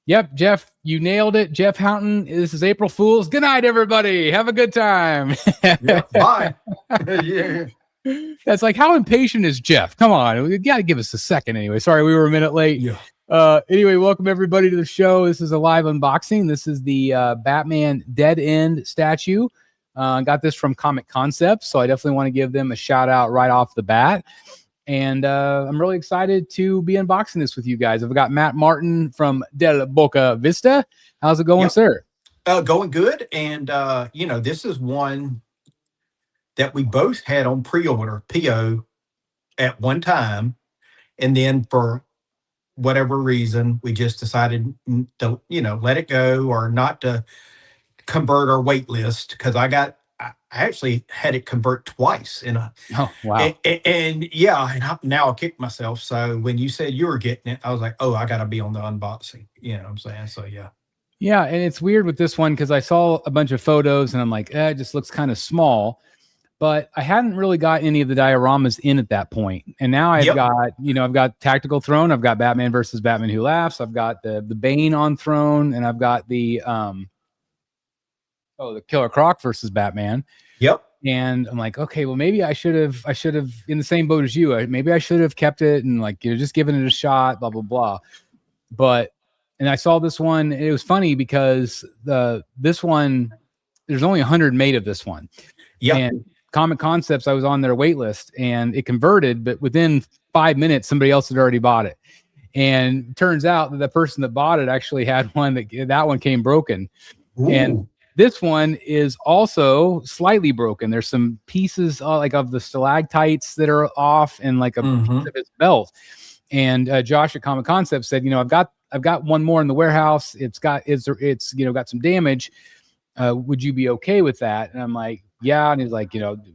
Yep, Jeff, you nailed it. Jeff Houghton. This is April Fool's. Good night, everybody. Have a good time. Yeah, bye. Yeah. That's like, how impatient is Jeff? Come on, you got to give us a second anyway. Sorry, we were a minute late. Yeah. Anyway, welcome everybody to the show. This is a live unboxing. This is the Batman Dead End statue. Got this from Comic Concepts, so I definitely want to give them a shout out right off the bat. And I'm really excited to be unboxing this with you guys. I've got Matt Martin from Del Boca Vista. How's it going, sir? Going good. And, this is one that we both had on pre-order, PO, at one time. And then for whatever reason, we just decided to, let it go or not to convert our wait list, because I actually had it convert twice in a. Oh, wow. And now I kicked myself. So when you said you were getting it, I was like, oh, I got to be on the unboxing. You know what I'm saying? So, yeah. Yeah. And it's weird with this one because I saw a bunch of photos and I'm like, it just looks kind of small. But I hadn't really got any of the dioramas in at that point. And now I've got Tactical Throne. I've got Batman versus Batman Who Laughs. I've got the Bane on Throne. And I've got the Killer Croc versus Batman. Yep. And I'm like, okay, well, maybe I should have in the same boat as you. Maybe I should have kept it and just given it a shot, blah, blah, blah. And I saw this one. It was funny because this one, there's only 100 made of this one. Yeah. And Comic Concepts, I was on their wait list and it converted, but within 5 minutes, somebody else had already bought it. And it turns out that the person that bought it actually had one that one came broken. Ooh. And this one is also slightly broken. There's some pieces of the stalactites that are off and a piece of its belt. And Josh at Comic Concepts said, I've got one more in the warehouse. It's got some damage. Would you be okay with that? And I'm like, yeah. And he's like,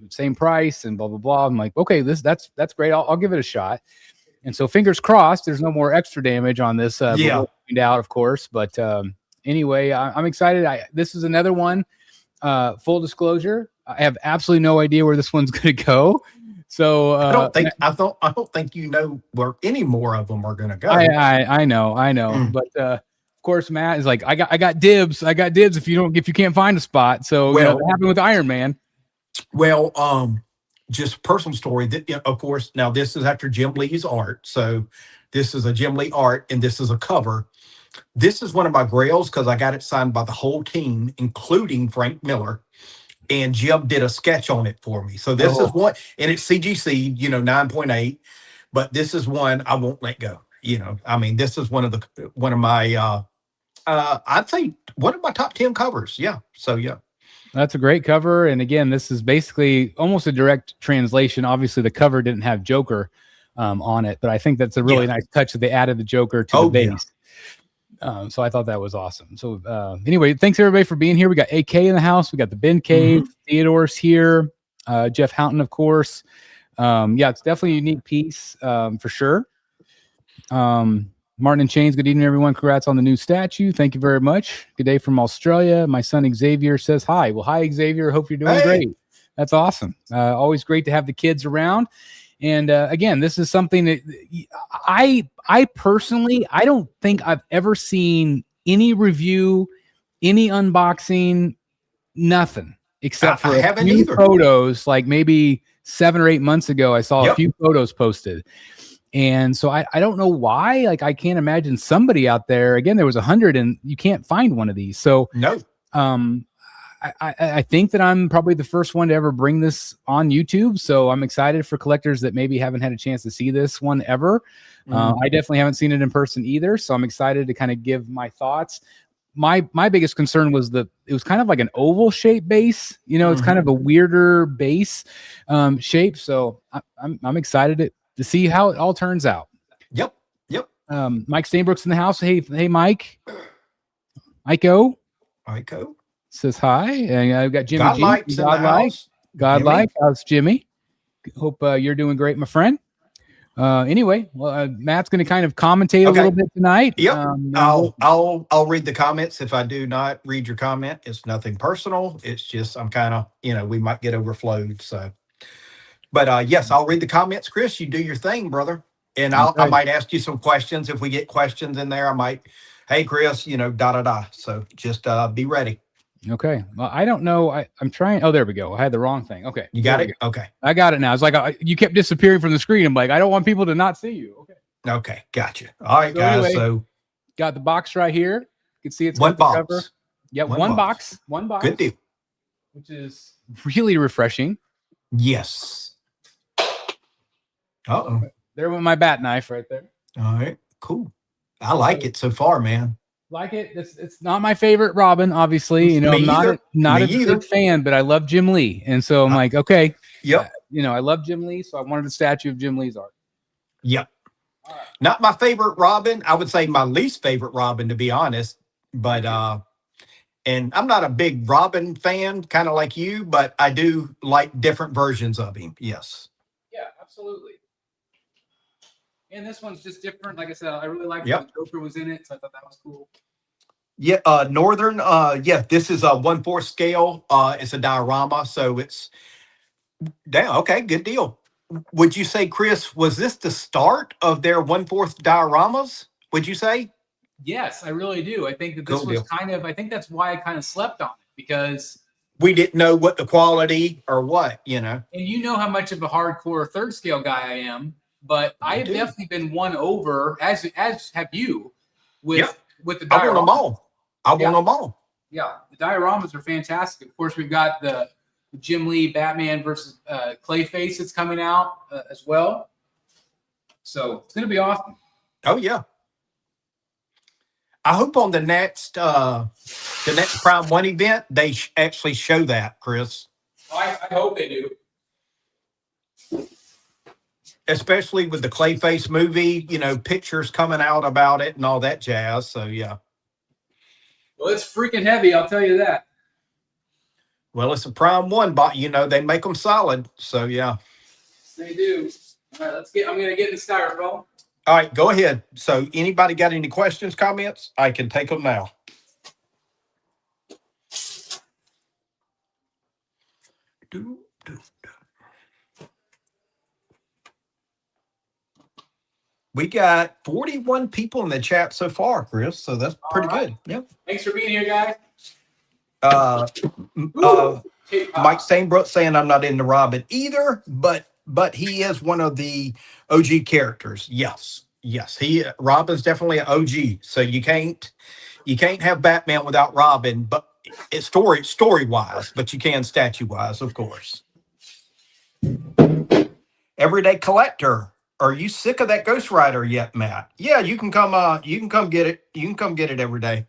same price and blah, blah, blah. I'm like, okay, that's great. I'll give it a shot. And so fingers crossed, there's no more extra damage on this. Yeah. Out, of course. But anyway, I'm excited. This is another one. Full disclosure, I have absolutely no idea where this one's going to go. So I don't think you know where any more of them are going to go. I know. But of course, Matt is like, I got dibs. I got dibs if you can't find a spot. So what happened with Iron Man? Well, just personal story. That, of course, now this is after Jim Lee's art. So this is a Jim Lee art, and this is a cover. This is one of my grails because I got it signed by the whole team, including Frank Miller. And Jim did a sketch on it for me. So this is one, and it's CGC, 9.8. But this is one I won't let go. This is one of my, I'd say one of my top 10 covers. Yeah. So, yeah. That's a great cover. And again, this is basically almost a direct translation. Obviously, the cover didn't have Joker on it, but I think that's a really nice touch that they added the Joker to the base. Yeah. So I thought that was awesome. So anyway, thanks everybody for being here. We got AK in the house. We got the Ben Cave, Theodore's here, Jeff Houghton, of course. It's definitely a unique piece for sure. Martin and Chains, good evening, everyone. Congrats on the new statue. Thank you very much. Good day from Australia. My son Xavier says hi. Well, hi, Xavier. Hope you're doing great. That's awesome. Always great to have the kids around. And again, this is something that I personally, I don't think I've ever seen any review, any unboxing, nothing except for a few photos. Like maybe 7 or 8 months ago, I saw a few photos posted. And so I don't know why. I can't imagine somebody out there. Again, there was 100 and you can't find one of these. So no. I think that I'm probably the first one to ever bring this on YouTube. So I'm excited for collectors that maybe haven't had a chance to see this one ever. I definitely haven't seen it in person either. So I'm excited to kind of give my thoughts. My biggest concern was it was kind of like an oval shaped base. It's kind of a weirder base shape. So I'm excited to see how it all turns out. Yep. Mike Stainbrook's in the house. Hey, Mike. Iko says hi. And I've got Jimmy Godlike. How's Jimmy? Hope you're doing great, my friend. Anyway, Matt's going to kind of commentate a little bit tonight. Yep. I'll read the comments. If I do not read your comment, it's nothing personal. It's just I'm kind of we might get overflowed. So, but yes, I'll read the comments. Chris, you do your thing, brother. And I might ask you some questions if we get questions in there. I might hey, Chris, da da da. So just be ready. Okay. Well, I don't know. I'm trying. Oh, there we go. I had the wrong thing. Okay. You got it? Okay. I got it now. It's like you kept disappearing from the screen. I'm like, I don't want people to not see you. Okay. Okay. Gotcha. All right, So guys. anyway, So got the box right here. You can see it's one got the box. cover. Yeah, one box. One box. Good deal. Which is really refreshing. Yes. Uh-oh. There went my bat knife right there. All right. Cool. I like it so far, man. Like it. It's not my favorite Robin, obviously. I'm not a big fan, but I love Jim Lee. And so I'm like, okay. Yep. I love Jim Lee, so I wanted a statue of Jim Lee's art. Yep. Right. Not my favorite Robin. I would say my least favorite Robin, to be honest. But and I'm not a big Robin fan, kind of like you, but I do like different versions of him. Yes. Yeah, absolutely. And this one's just different. Like I said, I really like the Joker was in it, so I thought that was cool. Yeah, Northern. This is a 1/4 scale. It's a diorama, so it's down. Okay, good deal. Would you say, Chris, was this the start of their 1/4 dioramas? Would you say? Yes, I really do. I think that this was I think that's why I kind of slept on it, because we didn't know what the quality or what, And you know how much of a hardcore 3rd scale guy I am. But I have definitely been won over, as have you, with the dioramas. I want them all. I want them all. Yeah, the dioramas are fantastic. Of course, we've got the Jim Lee Batman versus Clayface that's coming out as well. So it's going to be awesome. Oh, yeah. I hope on the next Prime 1 event, they actually show that, Chris. I hope they do. Especially with the Clayface movie, pictures coming out about it and all that jazz. So, yeah. Well, it's freaking heavy, I'll tell you that. Well, it's a Prime 1, but, they make them solid. So, yeah. They do. All right, I'm going to get in the styrofoam. All right, go ahead. So, anybody got any questions, comments? I can take them now. We got 41 people in the chat so far, Chris. So that's pretty good. Yep. Thanks for being here, guys. Mike Stainbrook saying I'm not into Robin either, but he is one of the OG characters. Yes. Robin's definitely an OG. So you can't have Batman without Robin, but it's story wise, but you can statue wise, of course. Everyday collector. Are you sick of that Ghost Rider yet, Matt? Yeah, you can come get it. You can come get it every day.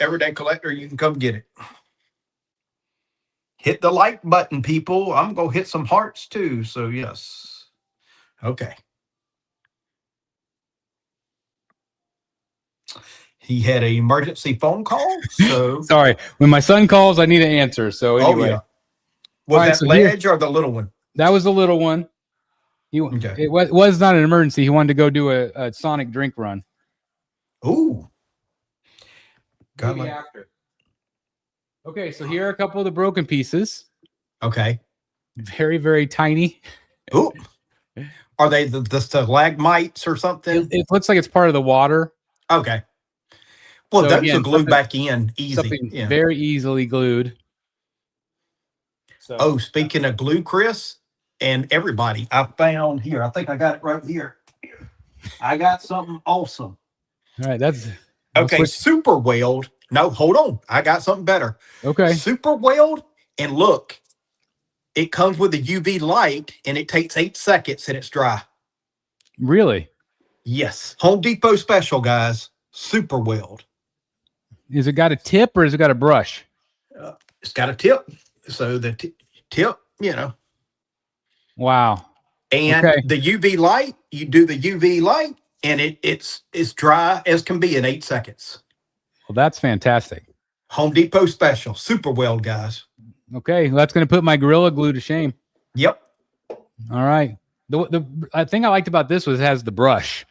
Everyday collector, you can come get it. Hit the like button, people. I'm going to hit some hearts too. So, yes. Okay. He had an emergency phone call. So sorry. When my son calls, I need an answer. So anyway. Was that Ledge or the little one? That was the little one. It was not an emergency. He wanted to go do a Sonic drink run. Ooh. Maybe after. Okay, so here are a couple of the broken pieces. Okay. Very, very tiny. Ooh. Are they the stalagmites or something? It looks like it's part of the water. Okay. Well, so those are glued back in easy. Something very easily glued. So, speaking of glue, Chris, and everybody, I found here. I think I got it right here. I got something awesome. All right, that's okay. Super weld. No, hold on. I got something better. Okay. Super weld, and look, it comes with a UV light, and it takes 8 seconds, and it's dry. Really? Yes. Home Depot special, guys. Super weld. Is it got a tip or has it got a brush? It's got a tip. So the tip, Wow. And the UV light, you do the UV light, and it's dry as can be in 8 seconds. Well, that's fantastic. Home Depot special, super weld, guys. Okay, well, that's going to put my Gorilla Glue to shame. Yep. All right. The thing I liked about this was it has the brush.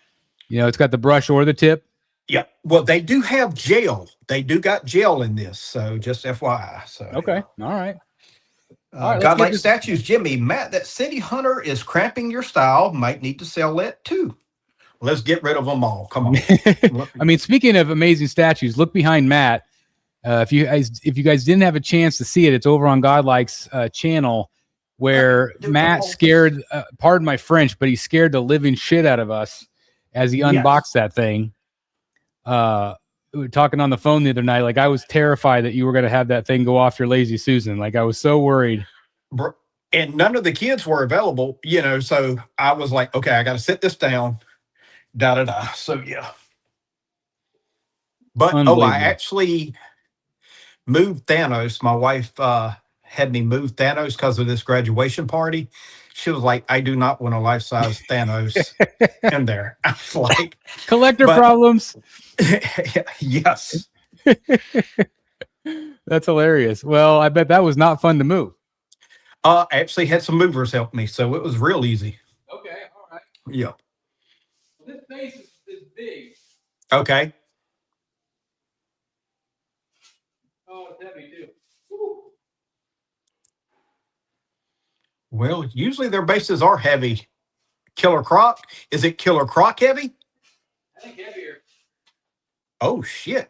It's got the brush or the tip. Yeah. Well, they do have gel. They do got gel in this, so just FYI. So okay. All right. Godlike Statues, Jimmy. Matt, that City Hunter is cramping your style. Might need to sell that too. Let's get rid of them all. Come on. I mean, speaking of amazing statues, look behind Matt. If you guys didn't have a chance to see it, it's over on Godlike's channel, where Matt scared, pardon my French, but he scared the living shit out of us as he unboxed that thing. We were talking on the phone the other night. Like, I was terrified that you were going to have that thing go off your Lazy Susan. Like, I was so worried. And none of the kids were available, you know, so I was like, okay, I got to sit this down. Da da da. So yeah. But I actually moved Thanos. My wife had me move Thanos because of this graduation party. She was like, I do not want a life-size Thanos in there. I was like, collector problems. Yes. That's hilarious. Well, I bet that was not fun to move. I actually had some movers help me, so it was real easy. Okay, all right. Yeah. Well, this base is big. Okay. Oh, it's heavy too. Woo. Well, usually their bases are heavy. Killer Croc? Is it Killer Croc heavy? I think heavier. Oh, shit.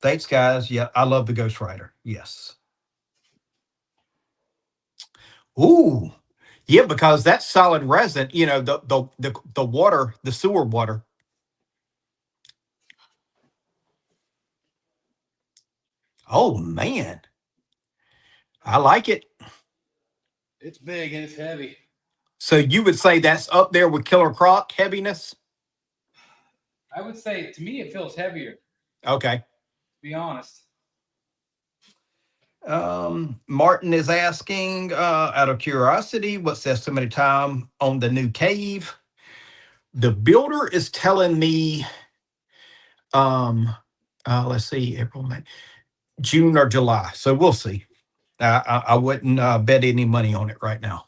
Thanks, guys. Yeah, I love the Ghost Rider. Yes. Ooh. Yeah, because that's solid resin, you know, the water, the sewer water. Oh, man. I like it. It's big and it's heavy. So you would say that's up there with Killer Croc heaviness? I would say, to me, it feels heavier. Okay. To be honest. Martin is asking, out of curiosity, what's the estimated time on the new cave? The builder is telling me, let's see, April, May, June or July. So we'll see. I wouldn't bet any money on it right now.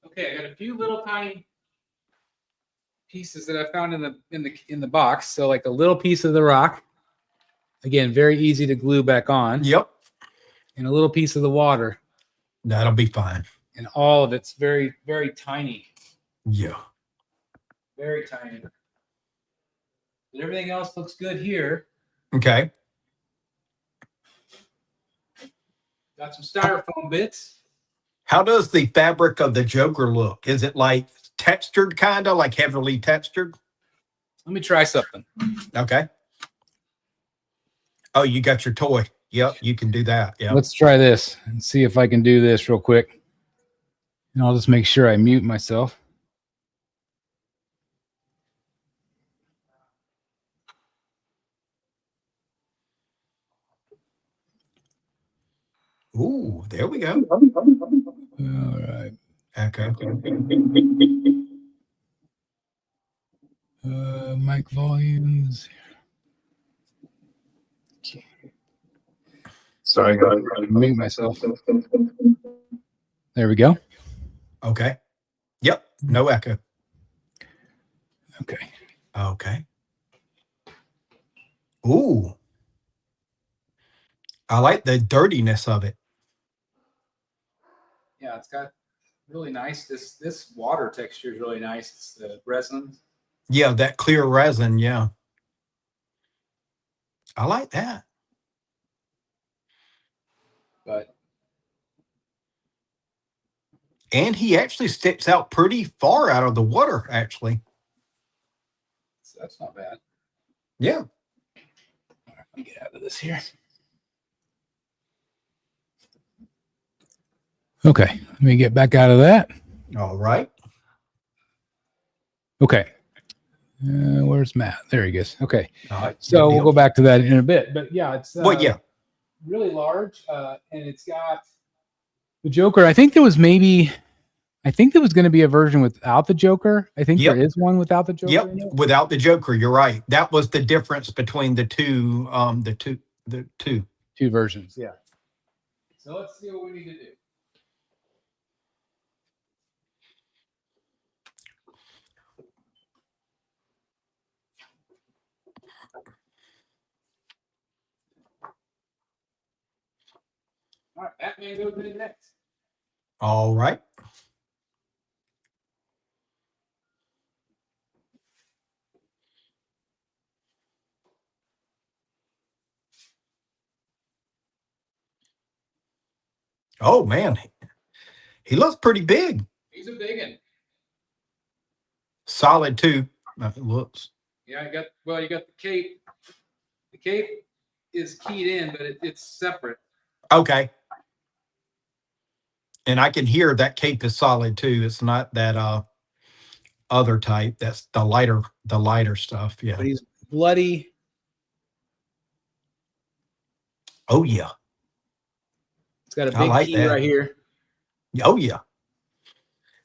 Okay, I got a few little tiny pieces that I found in the box. So, like a little piece of the rock. Again, very easy to glue back on. Yep. And a little piece of the water. That'll be fine. And all of it's very, very tiny. Yeah. Very tiny. But everything else looks good here. Okay. Got some styrofoam bits. How does the fabric of the Joker look? Is it like textured, kind of like heavily textured? Let me try something. Okay. Oh, you got your toy. Yep, you can do that. Yeah. Let's try this and see if I can do this real quick. And I'll just make sure I mute myself. Ooh, there we go. All right. Okay. Mic volumes. Okay. Sorry, I mute myself. There we go. Okay. Yep. No echo. Okay. Okay. Ooh. I like the dirtiness of it. Yeah, it's got really nice. This water texture is really nice. It's the resin. Yeah, that clear resin. Yeah. I like that. But and he actually sticks out pretty far out of the water, actually. So that's not bad. Yeah. All right, let me get out of this here. Okay, let me get back out of that. All right. Okay. Where's Matt? There he goes. Okay. So we'll go back to that in a bit. But yeah, it's really large, and it's got the Joker. I think there was going to be a version without the Joker. I think there is one without the Joker. Yep, without the Joker. You're right. That was the difference between the two. Two versions. Yeah. So let's see what we need to do. All right, Batman goes in next. All right. Oh man, he looks pretty big. He's a big one. Solid too. It looks. Yeah, you got the cape. The cape is keyed in, but it's separate. Okay. And I can hear that cape is solid too. It's not that other type. That's the lighter stuff. Yeah. But he's bloody. Oh yeah. It's got a big key right here. Oh yeah.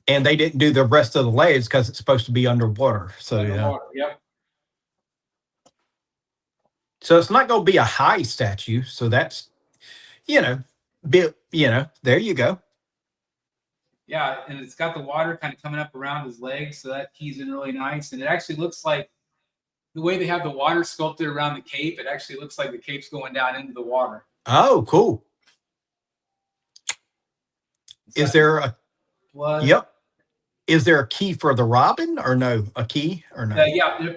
And they didn't do the rest of the legs because it's supposed to be underwater. So underwater, yep. So it's not going to be a high statue. So that's, there you go. Yeah, and it's got the water kind of coming up around his legs, so that keys in really nice. And it actually looks like the way they have the water sculpted around the cape, it actually looks like the cape's going down into the water. Oh, cool. Is there a blood? Yep. Is there a key for the robin or no? A key or no?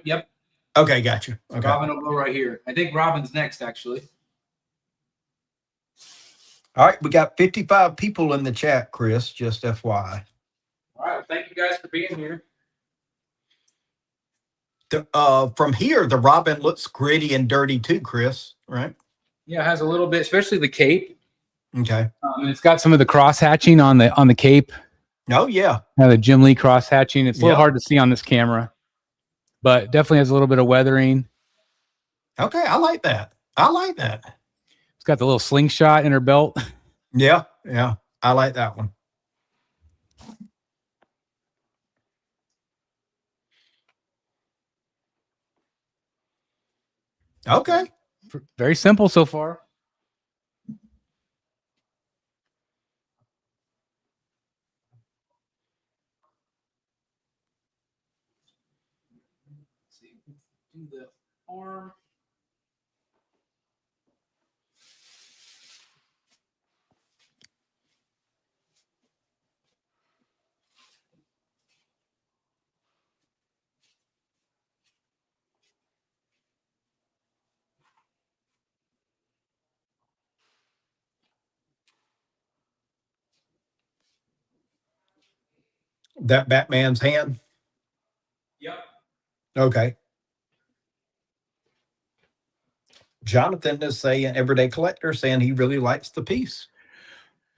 Yep. Okay, gotcha. Okay. Robin will go right here. I think Robin's next, actually. All right, we got 55 people in the chat, Chris, just FYI. All right, well, thank you guys for being here. From here, the robin looks gritty and dirty too, Chris, right? Yeah, it has a little bit, especially the cape. Okay. And it's got some of the cross hatching on the cape. Oh, yeah. Now the Jim Lee cross hatching. It's a little hard to see on this camera, but definitely has a little bit of weathering. Okay, I like that. It's got the little slingshot in her belt. Yeah, I like that one. Okay. Very simple so far. Let's see, do the arm. That Batman's hand? Yep. Okay. Jonathan is saying, everyday collector, saying he really likes the piece.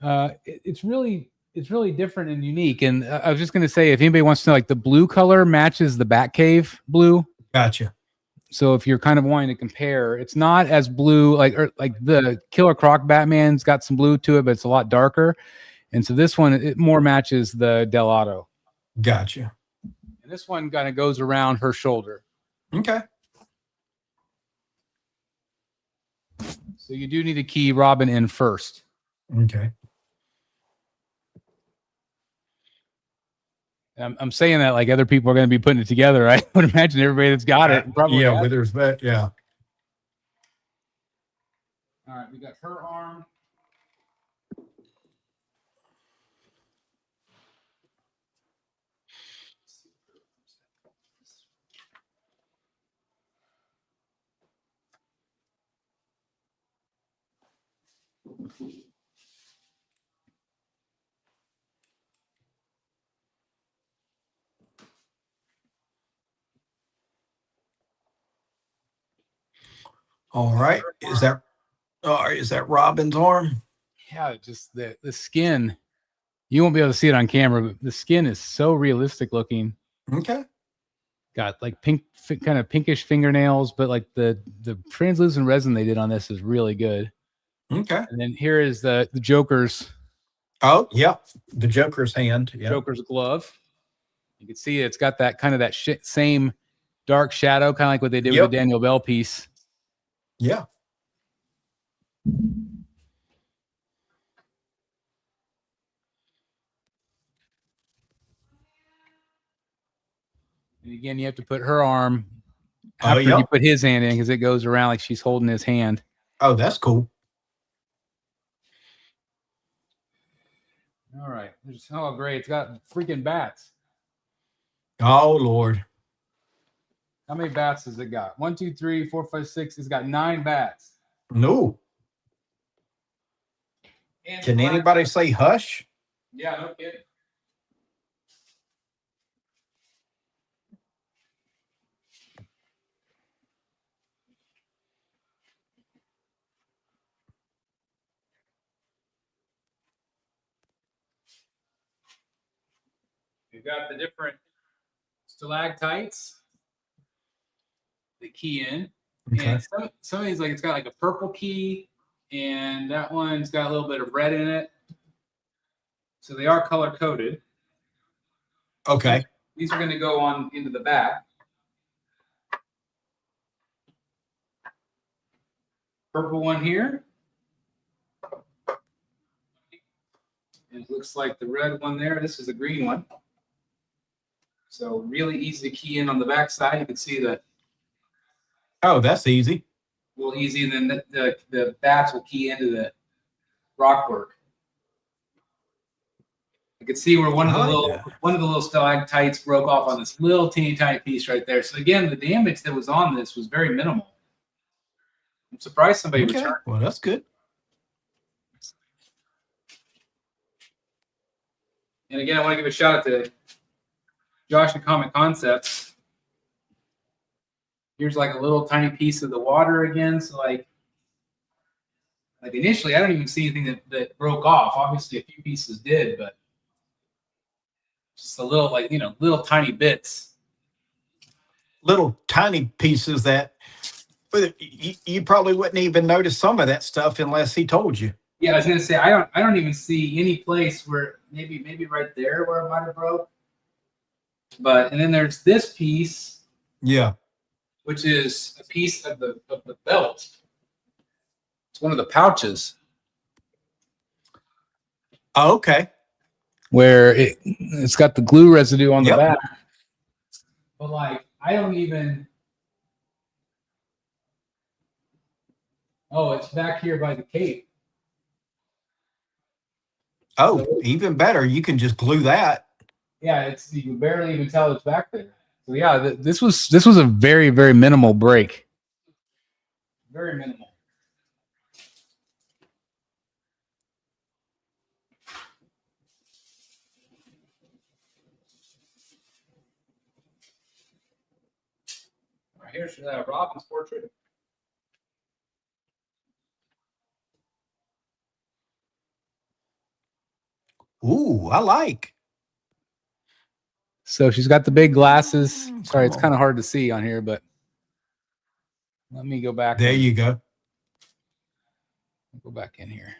It's really different and unique. And I was just going to say, if anybody wants to know, like the blue color matches the Batcave blue. Gotcha. So if you're kind of wanting to compare, it's not as blue like the Killer Croc Batman's got some blue to it, but it's a lot darker. And so this one, it more matches the Delato. Gotcha. And this one kind of goes around her shoulder. Okay. So you do need to key Robin in first. Okay. I'm saying that like other people are going to be putting it together. I would imagine everybody that's got it probably. Yeah, with respect, yeah. All right, we got her arm. All right. Is that Robin's arm? Yeah, just the skin. You won't be able to see it on camera, but the skin is so realistic looking. Okay. Got like pink, kind of pinkish fingernails, but like the translucent resin they did on this is really good. Okay. And then here is the Joker's. Oh, yeah. The Joker's hand. Yeah. Joker's glove. You can see it's got that kind of that same dark shadow, kind of like what they did with the Daniel Bell piece. Yeah. And again, you have to put her arm after you put his hand in because it goes around like she's holding his hand. Oh, that's cool. All right. Oh, great. It's got freaking bats. Oh, Lord. How many bats has it got? 1, 2, 3, 4, 5, 6. It's got 9 bats. No. And Can anybody say hush? Yeah, no kidding. We've got the different stalactites that key in. Okay. And some of these, like, it's got like a purple key, and that one's got a little bit of red in it. So they are color coded. Okay. These are going to go on into the back. Purple one here. And it looks like the red one there. This is a green one. So really easy to key in on the back side. You can see the Oh, that's easy. a little easy, and then the bats will key into the rock work. You can see where one of the little stalactites broke off on this little teeny tiny piece right there. So again, the damage that was on this was very minimal. I'm surprised somebody returned. Well, that's good. And again, I want to give a shout out to Josh and Comic Concepts. Here's like a little tiny piece of the water again. So like initially, I don't even see anything that broke off. Obviously, a few pieces did, but just a little, like, little tiny bits. Little tiny pieces that you probably wouldn't even notice some of that stuff unless he told you. Yeah, I was gonna say I don't even see any place where maybe right there where it might have broke. But and then there's this piece. Yeah. Which is a piece of the belt. It's one of the pouches. Oh, okay. Where it's got the glue residue on the back. But like I don't even. Oh, it's back here by the cape. Oh, so, even better. You can just glue that. Yeah, you can barely even tell it's back there. So yeah, this was a very, very minimal break. Very minimal. All right, here's Robin's portrait. Ooh, I like. So she's got the big glasses. Sorry, it's kind of hard to see on here, but let me go back. There you go. Go back in here.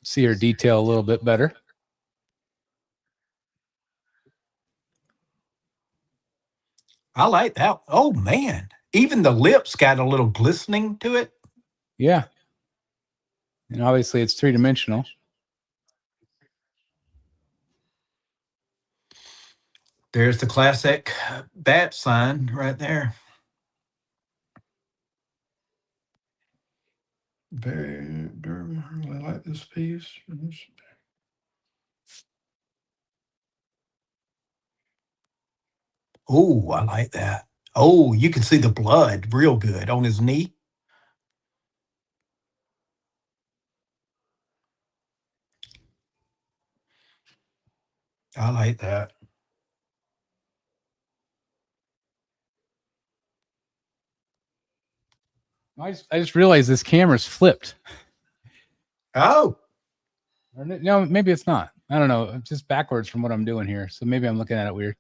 See her detail a little bit better. I like that. Oh, man. Even the lips got a little glistening to it. Yeah. And obviously it's three-dimensional. There's the classic bat sign right there. Very durable. I really like this piece. Oh, I like that. Oh, you can see the blood real good on his knee. I like that. I just realized this camera's flipped. Oh. No, maybe it's not. I don't know. It's just backwards from what I'm doing here. So maybe I'm looking at it weird.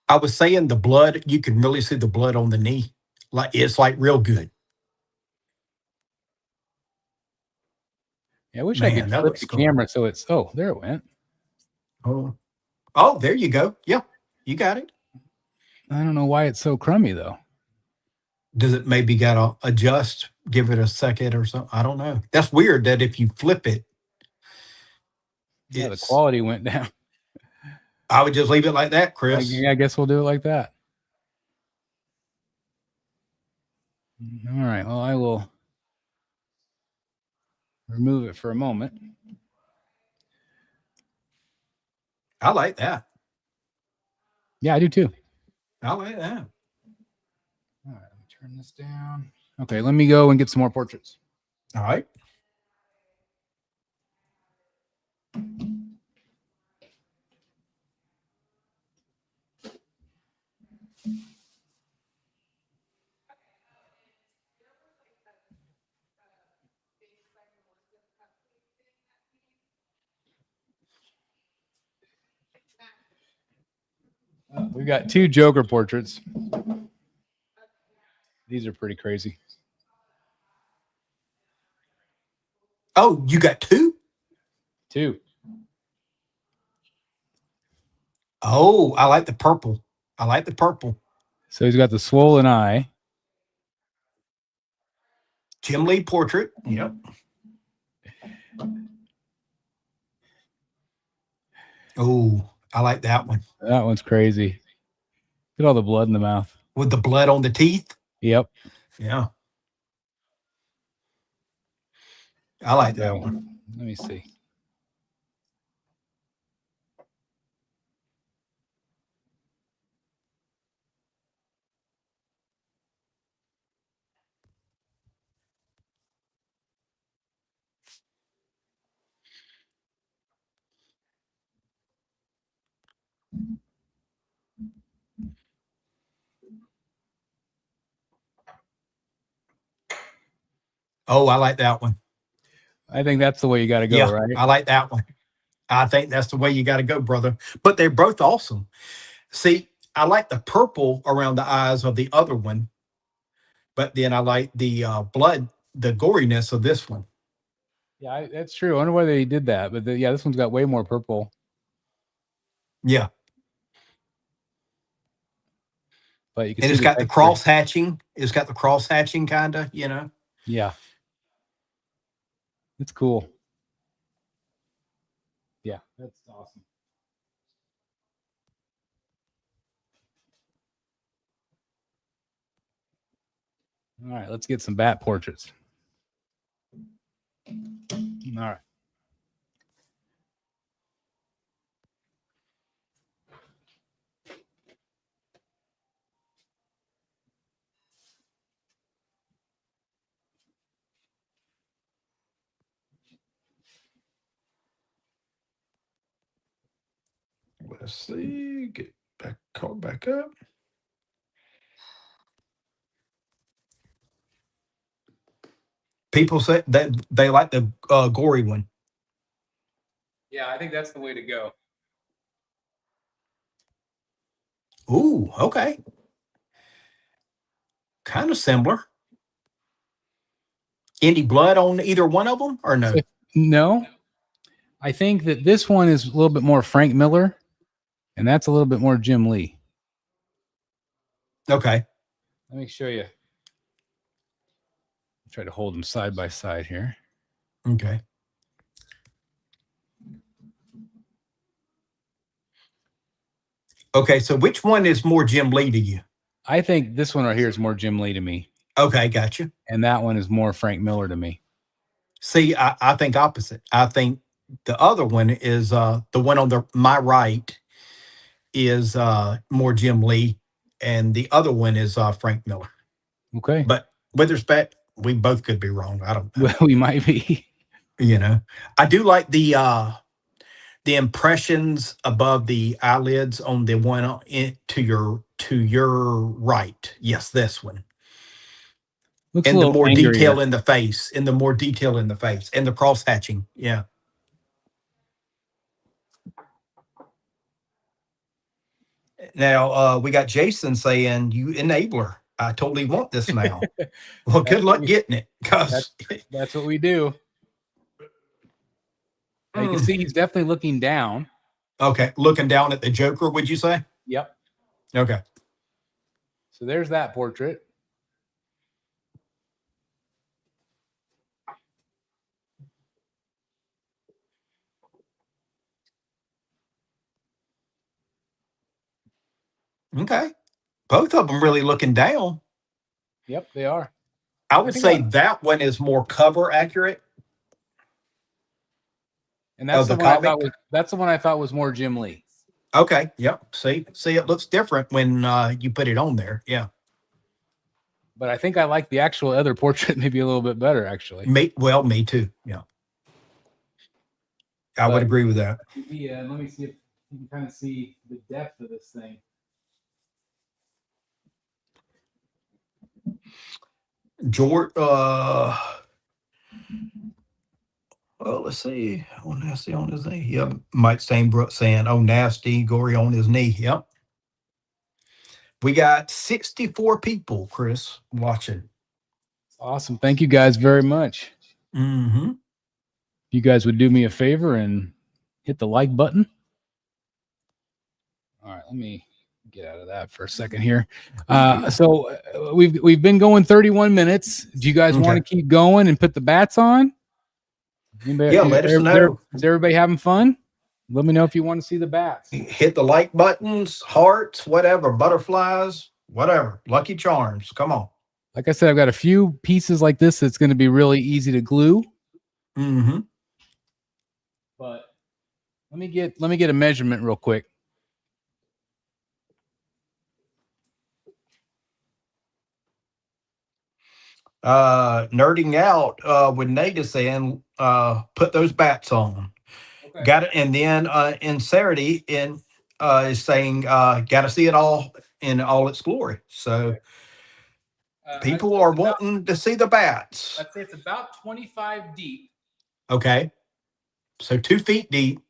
I was saying the blood, you can really see the blood on the knee. Like it's like real good. Yeah, I wish I could flip the camera so it's there it went. Oh, there you go. Yeah, you got it. I don't know why it's so crummy though. Does it maybe gotta adjust? Give it a second or something? I don't know. That's weird that if you flip it, Yeah, the it's. quality went down. I would just leave it like that, Chris. I guess we'll do it like that. All right. Well, I will remove it for a moment. I like that. Yeah, I do too. I like that. All right, let me turn this down. Okay, let me go and get some more portraits. All right. We've got 2 Joker portraits. These are pretty crazy. Oh, you got 2? 2. Oh, I like the purple. I like the purple. So he's got the swollen eye. Jim Lee portrait. Yep. Oh, I like that one. That one's crazy. Look at all the blood in the mouth. With the blood on the teeth. Yep. Yeah. I like that one. Let me see. Oh, I like that one. I think that's the way you got to go, Yeah, right? I like that one. I think that's the way you got to go, brother. But they're both awesome. See, I like the purple around the eyes of the other one, but then I like the blood, the goriness of this one. Yeah, that's true. I wonder why they did that. But yeah, this one's got way more purple. Yeah. But you can And see it's got the texture. cross hatching. It's got the cross hatching kind of, you know. Yeah. It's cool. Yeah, that's awesome. All right, let's get some bat portraits. All right. Wesley, get back, call back up. People say that they like the gory one. Yeah, I think that's the way to go. Ooh, okay. Kind of similar. Any blood on either one of them or no? No. I think that this one is a little bit more Frank Miller, and that's a little bit more Jim Lee. Okay. Let me show you. I'll try to hold them side by side here. Okay. Okay, so which one is more Jim Lee to you? I think this one right here is more Jim Lee to me. Okay, gotcha. And that one is more Frank Miller to me. See, I think opposite. I think the other one is the one on my right is more Jim Lee, and the other one is Frank Miller. Okay. But with respect, we both could be wrong. I don't know. Well, we might be. You know, I do like the impressions above the eyelids on the one to your right. Yes, this one. Looks And a the little more angrier. detail in the face, and the more detail in the face, and the cross hatching. Yeah. Now we got Jason saying, "You enabler, I totally want this now." Well, good luck getting it, because that's what we do. Now you can see he's definitely looking down. Okay, looking down at the Joker, would you say? Yep. Okay. So there's that portrait. Okay. Both of them really looking down. Yep, they are. I would say that one is more cover accurate And that's of the the one I thought comic. was that's the one I thought was more Jim Lee. Okay. Yep. See, it looks different when you put it on there. Yeah. But I think I like the actual other portrait maybe a little bit better, actually. Me too. Yeah. I would agree with that. Yeah, let me see if you can kind of see the depth of this thing. George, well, let's see. Oh, nasty on his knee. Yep. Mike Stainbrook saying, oh, nasty, gory on his knee. Yep. We got 64 people, Chris, watching. Awesome. Thank you guys very much. Mm-hmm. If you guys would do me a favor and hit the like button. All right, let me get out of that for a second here. We've been going 31 minutes. Do you guys want to keep going and put the bats on? Yeah, let us know. Is everybody having fun? Let me know if you want to see the bats. Hit the like buttons, hearts, whatever, butterflies, whatever, lucky charms. Come on. Like I said, I've got a few pieces like this that's going to be really easy to glue. Mm-hmm. But let me get a measurement real quick. Nerding out with Nate is saying put those bats on. Okay. Got it. And then Incerity is saying got to see it all in all its glory. So people are wanting to see the bats. I'd say it's about 25 deep. Okay. So 2 feet deep.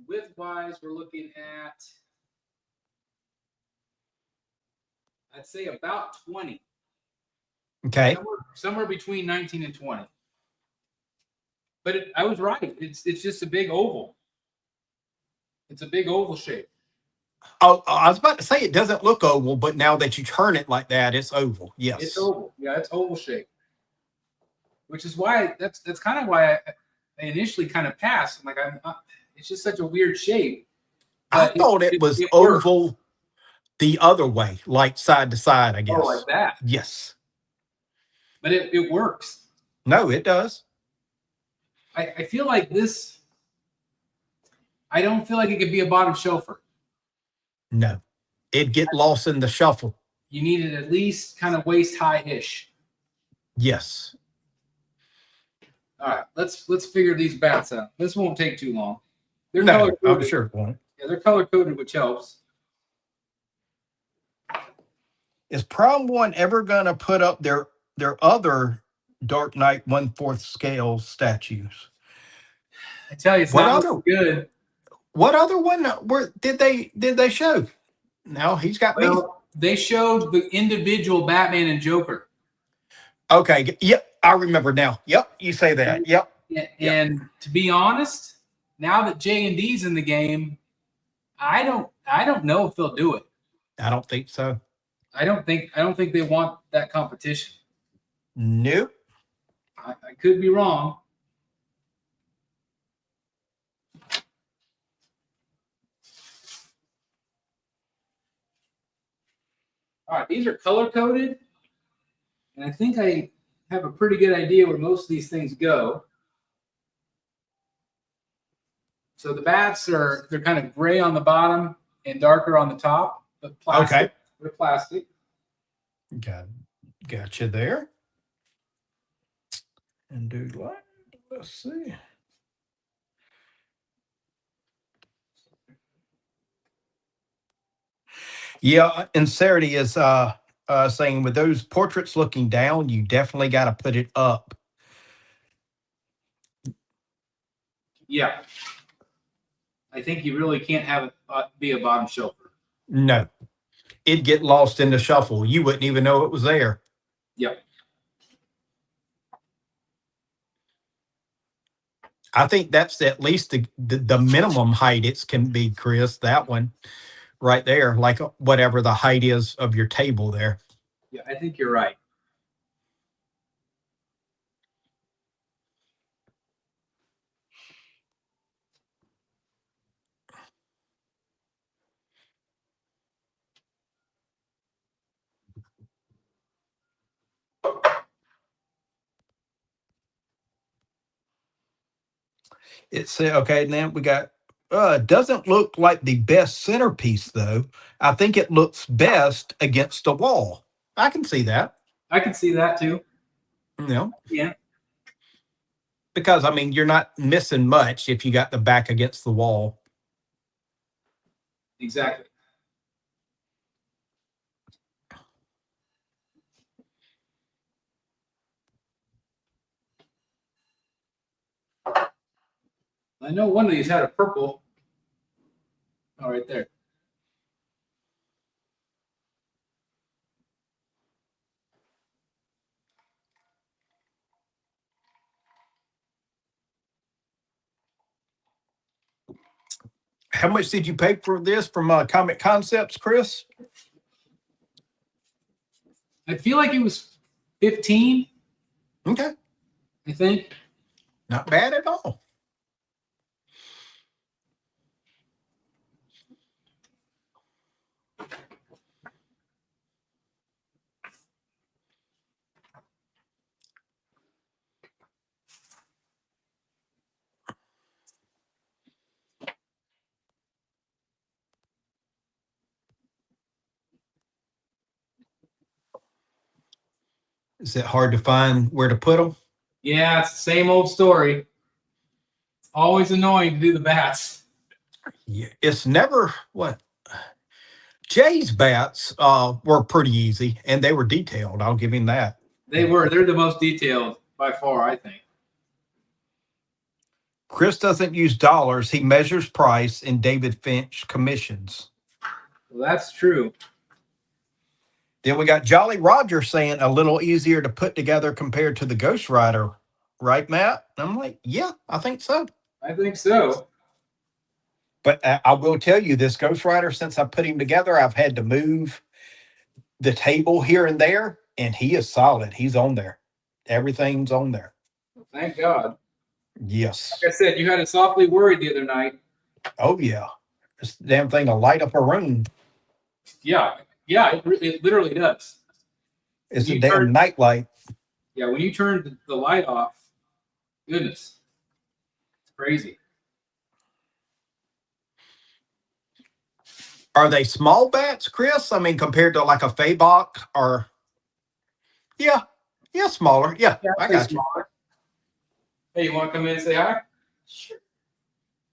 Width wise, we're looking at, I'd say about 20. Okay. Somewhere between 19 and 20. But I was right. It's just a big oval. It's a big oval shape. Oh, I was about to say it doesn't look oval, but now that you turn it like that, it's oval. Yes. It's oval. Yeah, it's oval shape. Which is why that's kind of why I initially kind of passed. I'm like, it's just such a weird shape. I thought it was oval works. The other way, like side to side, I guess. Oh, like that. Yes. But it works. No, it does. I feel like this, I don't feel like it could be a bottom shelfer. No. It'd get lost in the shuffle. You need it at least kind of waist high-ish. Yes. All right, let's figure these bats out. This won't take too long. They're no, I'm sure it won't. Yeah, they're color-coded, which helps. Is Prom One ever gonna put up their other Dark Knight 1/4 scale statues? I tell you, it's not good. What other one did they show? No, he's got me. They showed the individual Batman and Joker. Okay. Yep, I remember now. Yep, you say that. Yep. And to be honest, now that J&D's in the game, I don't know if they'll do it. I don't think so. I don't think they want that competition. Nope. I could be wrong. All right, these are color coded, and I think I have a pretty good idea where most of these things go. So the bats they're kind of gray on the bottom and darker on the top, but plastic. Okay. They're plastic. Got you there. And do like, let's see. Yeah, and Sarity is saying with those portraits looking down, you definitely got to put it up. Yeah. I think you really can't have it be a bottom shelfer. No. It'd get lost in the shuffle. You wouldn't even know it was there. Yep. I think that's at least the minimum height it can be, Chris. That one right there, like whatever the height is of your table there. Yeah, I think you're right. It's okay. Now we got. Doesn't look like the best centerpiece though. I think it looks best against the wall. I can see that. I can see that too. Yeah. Because I mean, you're not missing much if you got the back against the wall. Exactly. I know one of these had a purple. Oh, right there. How much did you pay for this from Comic Concepts, Chris? I feel like it was 15. Okay. I think. Not bad at all. Is it hard to find where to put them? Yeah, it's the same old story. It's always annoying to do the bats. Yeah, it's never what. Jay's bats were pretty easy, and they were detailed. I'll give him that. They were. They're the most detailed by far, I think. Chris doesn't use dollars. He measures price, and David Finch commissions. Well, that's true. Then we got Jolly Roger saying a little easier to put together compared to the Ghost Rider. Right, Matt? I'm like, yeah, I think so. I think so. But I will tell you, this Ghost Rider, since I put him together, I've had to move the table here and there, and he is solid. He's on there. Everything's on there. Thank God. Yes. Like I said, you had us softly worried the other night. Oh, yeah. This damn thing will light up a room. Yeah, it literally does. It's a damn nightlight. Yeah, when you turn the light off, goodness, it's crazy. Are they small bats, Chris? I mean, compared to like a Fabok or... Yeah, smaller. Yeah, I got you. Hey, you want to come in and say hi? Sure.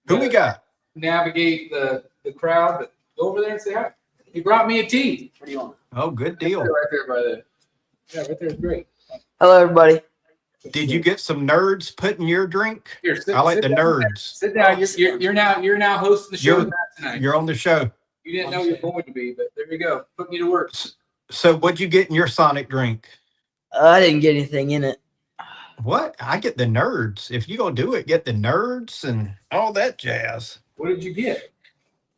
Who we got? Navigate the crowd, but go over there and say hi. He brought me a tea. What do you want? Oh, good deal. Right there by the... Yeah, right there is great. Hello, everybody. Did you get some nerds put in your drink? Here, I like the nerds. Sit down. You're now hosting the show tonight. You're on the show. You didn't know you were going to be, but there you go. Putting you to work. So what'd you get in your Sonic drink? I didn't get anything in it. What? I get the nerds. If you gonna do it, get the nerds and all that jazz. What did you get?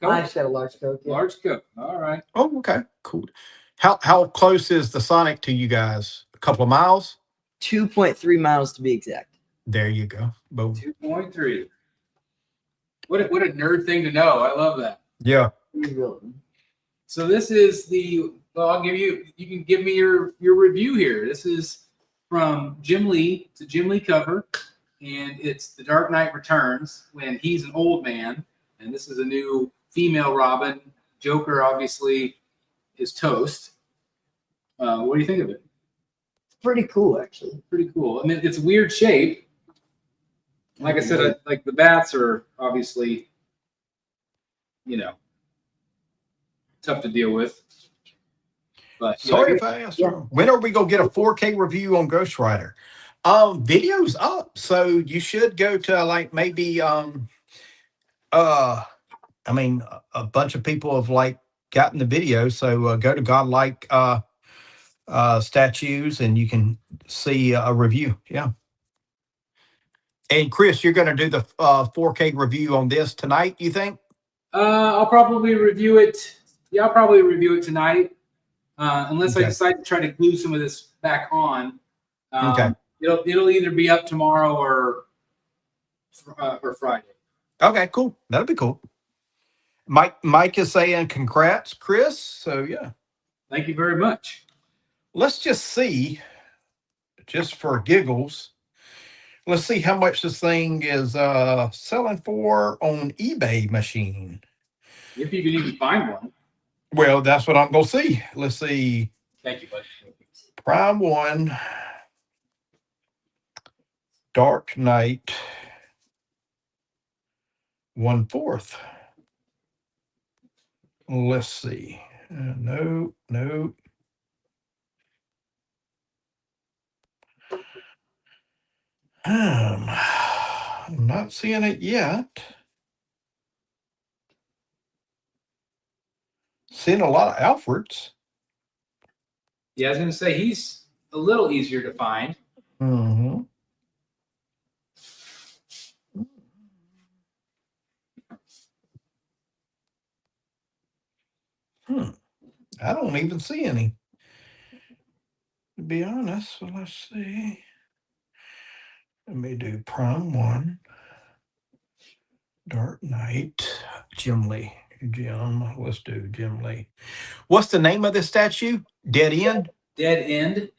I just got a large Coke. Yeah. Large Coke. All right. Oh, okay. Cool. How close is the Sonic to you guys? A couple of miles? 2.3 miles to be exact. There you go. Boom. 2.3. What a nerd thing to know. I love that. Yeah. So this is I'll give you can give me your review here. This is from Jim Lee. It's a Jim Lee cover, and it's The Dark Knight Returns when he's an old man, and this is a new female Robin. Joker obviously is toast. What do you think of it? It's pretty cool, actually. Pretty cool. I mean, it's a weird shape. Like I said, like the bats are obviously, tough to deal with. But sorry if I asked. When are we gonna get a 4K review on Ghost Rider? Video's up, so you should go to like maybe I mean, a bunch of people have like gotten the video, so go to Godlike Statues and you can see a review. Yeah. And Chris, you're going to do the 4K review on this tonight, you think? I'll probably review it. Yeah, I'll probably review it tonight, unless I decide to try to glue some of this back on. Okay. It'll either be up tomorrow or Friday. Okay, cool. That'll be cool. Mike is saying congrats, Chris. So yeah. Thank you very much. Let's just see, just for giggles, Let's see how much this thing is selling for on eBay machine. If you can even find one. Well, that's what I'm gonna see. Let's see. Thank you, bud. Prime 1, Dark Knight, 1/4. Let's see. No. I'm not seeing it yet. Seeing a lot of Alfreds. Yeah, I was going to say he's a little easier to find. Mm-hmm. I don't even see any. To be honest, so let's see. Let me do Prime 1, Dark Knight, Jim Lee. Let's do Jim Lee. What's the name of this statue? Dead End? Dead End.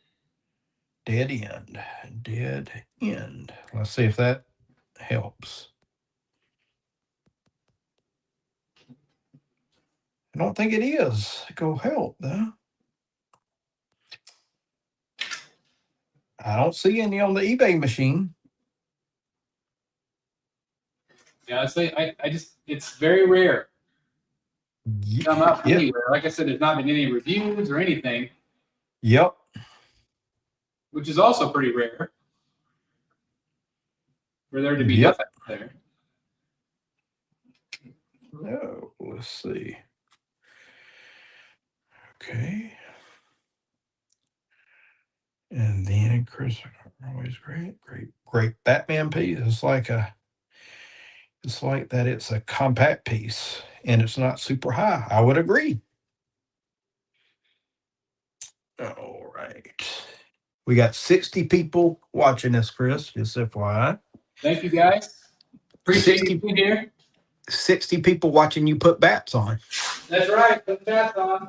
Dead End. Dead End. Let's see if that helps. I don't think it is. Go help, though. I don't see any on the eBay machine. Yeah, I just, it's very rare to come up anywhere. Like I said, there's not been any reviews or anything. Yep. Which is also pretty rare for there to be nothing there. No, let's see. Okay. And then Chris, always great Batman piece. It's like that. It's a compact piece and it's not super high. I would agree. All right. We got 60 people watching this, Chris. Just FYI. Thank you, guys. Appreciate you being here. 60 people watching you put bats on. That's right. Put bats on.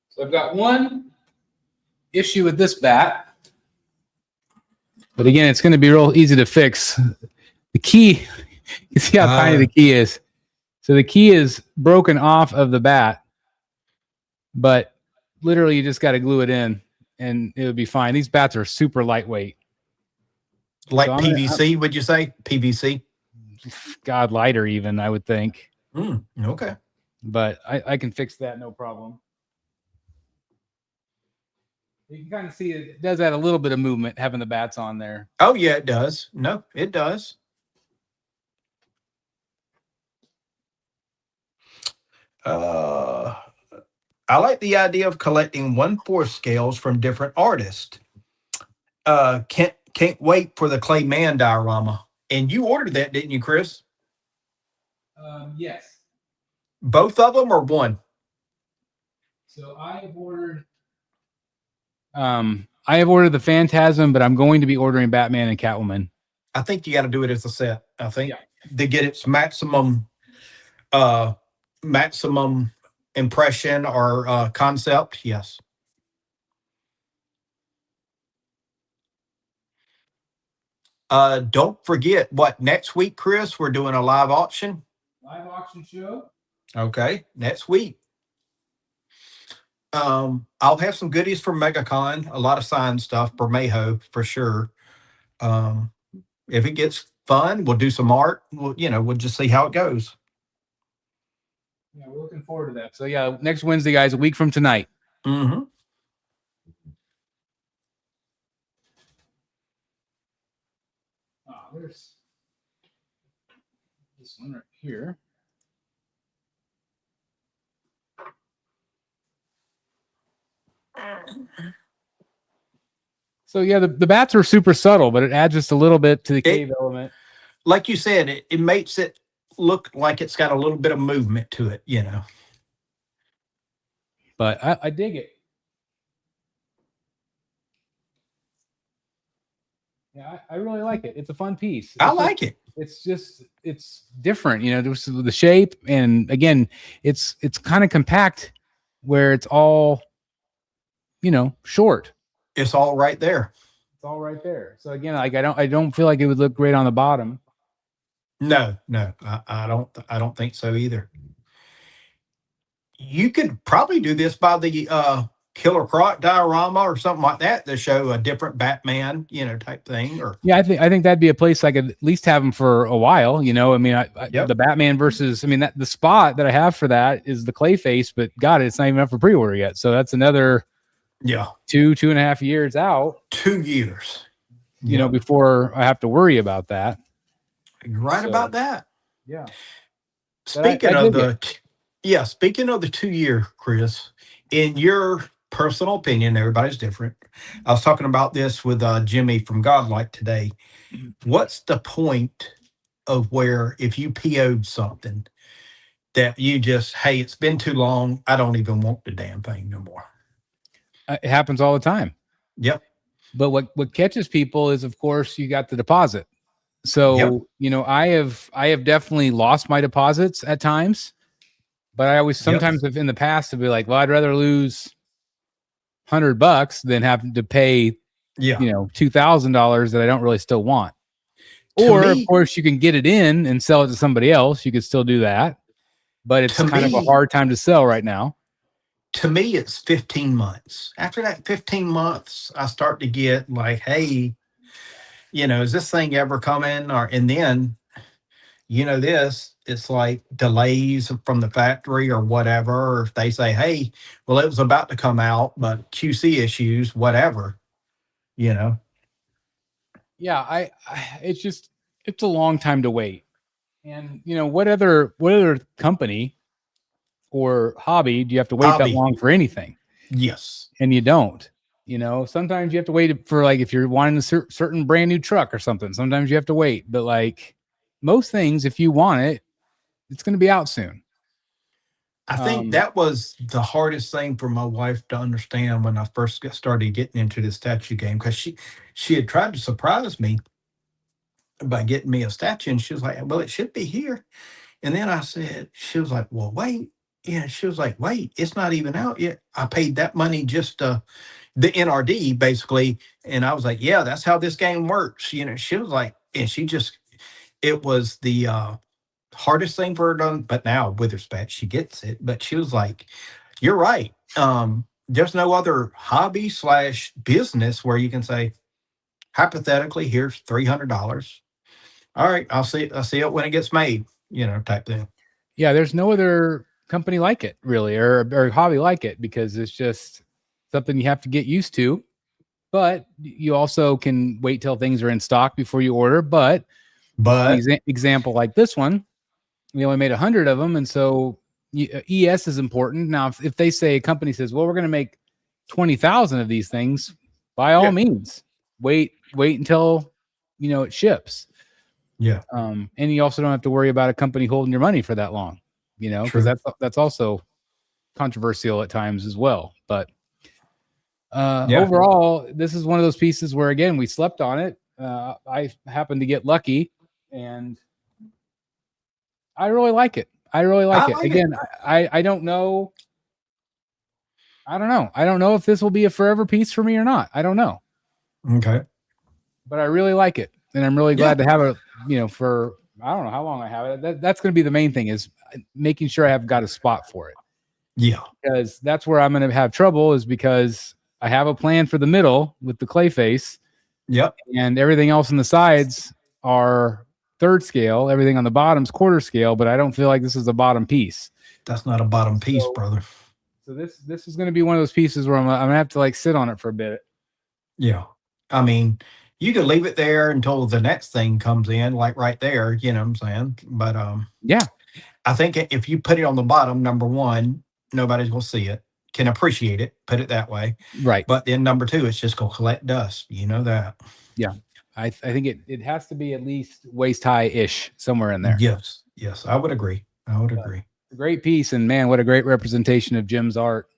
So I've got one issue with this bat. But again, it's going to be real easy to fix. The key, you see how tiny the key is. So the key is broken off of the bat, but literally you just got to glue it in and it would be fine. These bats are super lightweight. Like so PVC, would you say? PVC? God, lighter even, I would think. Okay. But I can fix that, no problem. You can kind of see it does add a little bit of movement having the bats on there. Oh, yeah, it does. No, it does. I like the idea of collecting 1/4 scales from different artists. Can't wait for the Clay Man diorama. And you ordered that, didn't you, Chris? Yes. Both of them or one? So I have ordered the Phantasm, but I'm going to be ordering Batman and Catwoman. I think you got to do it as a set. I think to get its maximum impression or concept. Yes. Don't forget what next week, Chris, we're doing a live auction. Live auction show. Okay, next week. I'll have some goodies from MegaCon, a lot of signed stuff, Bermejo for sure. If it gets fun, we'll do some art. We'll just see how it goes. Yeah, we're looking forward to that. So yeah, next Wednesday, guys, a week from tonight. Mm-hmm. There's this one right here. So yeah, the bats are super subtle, but it adds just a little bit to the cave element. Like you said, it makes it look like it's got a little bit of movement to it, But I dig it. Yeah, I really like it. It's a fun piece. I like it. it's different, there's the shape, and again, it's kind of compact where it's all, short. It's all right there. It's all right there. So again, like I don't feel like it would look great on the bottom. No, I don't think so either. You could probably do this by the Killer Croc diorama or something like that to show a different Batman, type thing. Or Yeah, I think that'd be a place I could at least have them for a while. I mean, Yep. the Batman versus, that the spot that I have for that is the Clayface, but God, it's not even up for pre-order yet. So that's another 2.5 years out. 2 years, before I have to worry about that. You're right about that. Yeah. Speaking of the 2 year, Chris, in your personal opinion, everybody's different. I was talking about this with Jimmy from Godlike today. What's the point of where if you PO'd something that you just, hey, it's been too long, I don't even want the damn thing no more? It happens all the time. Yep. But what catches people is, of course, you got the deposit. So, I have definitely lost my deposits at times, but I always sometimes have in the past to be like, well, I'd rather lose $100 than have to pay, $2,000 that I don't really still want. Or of course you can get it in and sell it to somebody else. You could still do that, but it's kind of a hard time to sell right now. To me, it's 15 months. After that 15 months, I start to get like, hey, is this thing ever coming? And then, it's like delays from the factory or whatever. Or if they say, hey, well, it was about to come out, but QC issues, whatever, Yeah, it's a long time to wait. And, what other company or hobby do you have to wait that long for anything? Yes. And you don't. Sometimes you have to wait for, like, if you're wanting a certain brand new truck or something, sometimes you have to wait. But like most things, if you want it, it's going to be out soon. I think that was the hardest thing for my wife to understand when I first started getting into the statue game, because she had tried to surprise me by getting me a statue, and she was like, well, it should be here. And then she was like, well, wait. Yeah, she was like, wait, it's not even out yet. I paid that money just the NRD basically. And I was like, yeah, that's how this game works. She was like, and it was the hardest thing for her done. But now with respect, she gets it. But she was like, you're right. There's no other hobby / business where you can say, hypothetically, here's $300. All right, I'll see it when it gets made, type thing. Yeah, there's no other company like it, really, or hobby like it, because it's just something you have to get used to. But you also can wait till things are in stock before you order. But example like this one, we only made 100 of them, and so ES is important. Now, if they say, a company says, well, we're going to make 20,000 of these things, by all means, wait until it ships. Yeah. And you also don't have to worry about a company holding your money for that long, because that's also controversial at times as well. But overall, this is one of those pieces where, again, we slept on it. I happened to get lucky, and I really like it. I don't know. I don't know. I don't know if this will be a forever piece for me or not. I don't know. Okay. But I really like it. And I'm really glad to have it, for, I don't know how long I have it. That's going to be the main thing, is making sure I have got a spot for it. Yeah. Because that's where I'm going to have trouble, is because I have a plan for the middle with the Clayface. Yep. And everything else on the sides are third scale. Everything on the bottom's quarter scale, but I don't feel like this is a bottom piece. That's not a bottom piece, brother. So this is going to be one of those pieces where I'm going to have to, like, sit on it for a bit. Yeah. I mean, you could leave it there until the next thing comes in, like right there, you know what I'm saying? But yeah. I think if you put it on the bottom, number one, nobody's going to see it, can appreciate it, put it that way. Right. But then number two, it's just going to collect dust. You know that. Yeah. I think it has to be at least waist high-ish, somewhere in there. Yes. I would agree. A great piece, and man, what a great representation of Jim's art.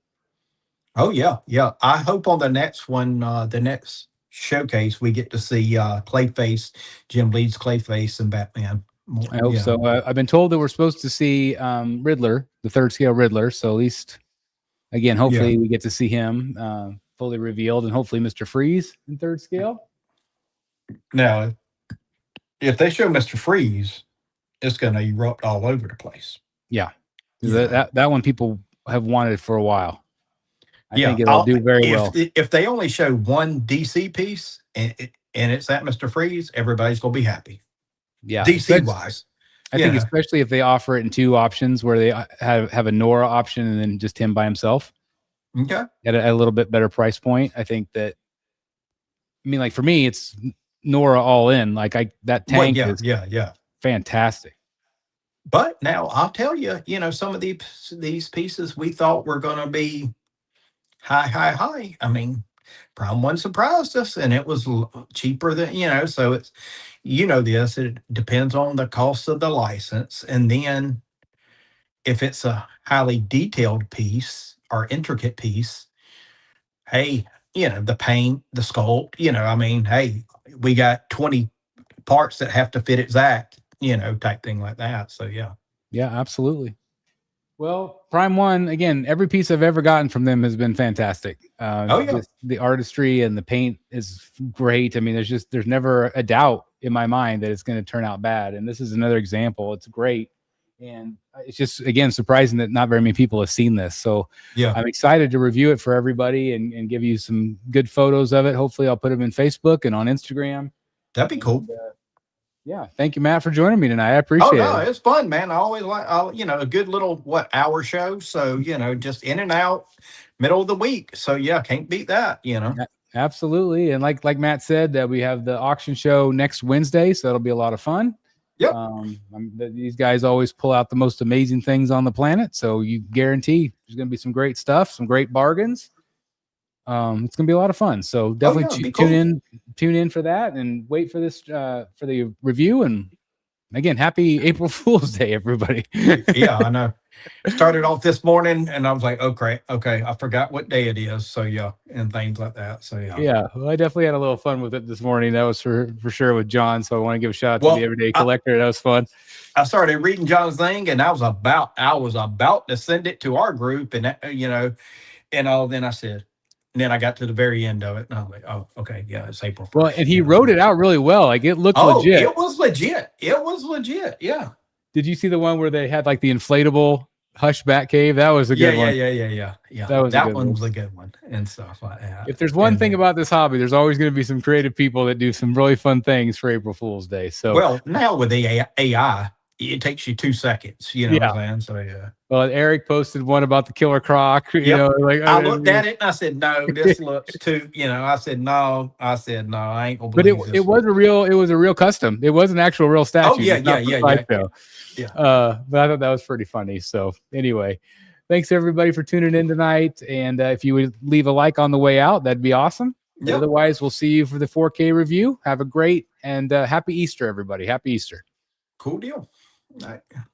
Oh yeah. I hope on the next one, the next showcase, we get to see Clayface, Jim Lee's Clayface, and Batman. I hope so. I've been told that we're supposed to see Riddler, the third scale Riddler. So at least, again, hopefully we get to see him fully revealed, and hopefully Mr. Freeze in third scale. Now, if they show Mr. Freeze, it's going to erupt all over the place. Yeah. That one people have wanted for a while. I think it'll do very well. If they only show one DC piece and it's at Mr. Freeze, everybody's going to be happy. Yeah. DC wise. I think especially if they offer it in two options where they have a Nora option and then just him by himself. Okay. At a little bit better price point. I think that, I mean, like for me, it's Nora all in. Like that tank is fantastic. But now I'll tell you, some of these pieces we thought were going to be high. I mean, Prime One surprised us, and it was cheaper than, so it's, this, it depends on the cost of the license. And then if it's a highly detailed piece or intricate piece, hey, the paint, the sculpt, I mean, hey, we got 20 parts that have to fit exact, type thing like that. So, yeah. Yeah, absolutely. Well, Prime One, again, every piece I've ever gotten from them has been fantastic. The artistry and the paint is great. I mean, there's never a doubt in my mind that it's going to turn out bad. And this is another example. It's great. And it's just, again, surprising that not very many people have seen this. So I'm excited to review it for everybody and give you some good photos of it. Hopefully I'll put them in Facebook and on Instagram. That'd be cool. Yeah. Thank you, Matt, for joining me tonight. I appreciate it. It's fun, man. I always like, a good little, hour show. So, just in and out, middle of the week. So, can't beat that, Absolutely. And like Matt said, we have the auction show next Wednesday. So that'll be a lot of fun. Yep. These guys always pull out the most amazing things on the planet. So you guarantee there's going to be some great stuff, some great bargains. It's going to be a lot of fun. So definitely tune in for that and wait for this, for the review. And again, happy April Fool's Day, everybody. Yeah, I know. Started off this morning and I was like, okay, I forgot what day it is. So and things like that. So yeah. Well, I definitely had a little fun with it this morning. That was for sure with John. So I want to give a shout out to the Everyday Collector. That was fun. I started reading John's thing and I was about to send it to our group and then I said, and then I got to the very end of it and I was like, oh, okay, yeah, it's April 1st. Well, and he wrote it out really well. Like it looked legit. It was legit. Yeah. Did you see the one where they had like the inflatable hush bat cave? That was a good one. Yeah. That one was a good one and stuff like that. If there's one thing about this hobby, there's always going to be some creative people that do some really fun things for April Fool's Day. So now with the AI, it takes you 2 seconds, what I'm saying? So Well, Eric posted one about the killer croc. I looked at it and I said, no, this looks too, I said, no, I ain't gonna believe this. It was a real custom. It was an actual real statue. Oh yeah. But I thought that was pretty funny. So anyway, thanks everybody for tuning in tonight. And if you would leave a like on the way out, that'd be awesome. Yep. Otherwise, we'll see you for the 4K review. Have a great and happy Easter, everybody. Happy Easter. Cool deal. All right.